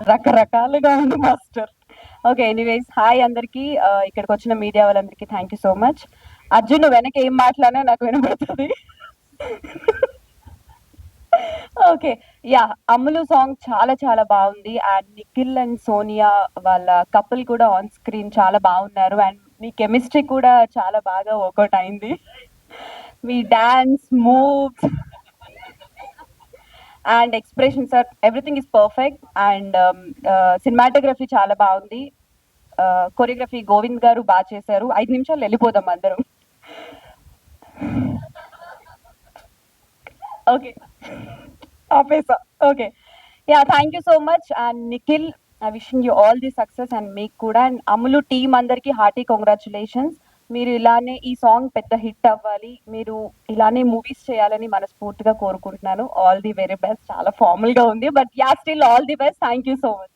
రకరకాలుగా ఉంది master. Okay, anyways hi అందరికి, ఇక్కడికి వచ్చిన మీడియా వాళ్ళందరికీ thank you so much. Arjun నువ్వు వెనక ఏం మాట్లాడినా నాకు వినబడుతుంది. ఓకే, యా, అమ్ములు సాంగ్ చాలా చాలా బాగుంది. అండ్ నిఖిల్ అండ్ సోనియా వాళ్ళ కపుల్ కూడా ఆన్ స్క్రీన్ చాలా బాగున్నారు. అండ్ మీ కెమిస్ట్రీ కూడా చాలా బాగా వర్కౌట్ అయింది. మీ dance moves and expressions are everything is perfect. And cinematography చాలా బాగుంది. కొరియోగ్రఫీ గోవింద్ గారు బాగా చేశారు. 5 నిమిషాలు వెళ్ళిపోదాం అందరం. ఓకే, ఆపేసా. Okay, yeah, thank you so much. And Nikhil, I wishing you all the success. And మీకు కూడా అండ్ అమ్ములు టీమ్ అందరికీ హార్టీ కంగ్రాచులేషన్స్. మీరు ఇలానే ఈ సాంగ్ పెద్ద హిట్ అవ్వాలి, మీరు ఇలానే మూవీస్ చేయాలని మనస్ఫూర్తిగా కోరుకుంటున్నాను. All the very best. చాలా ఫార్మల్ గా ఉంది, but yeah, still all the best. Thank you so much.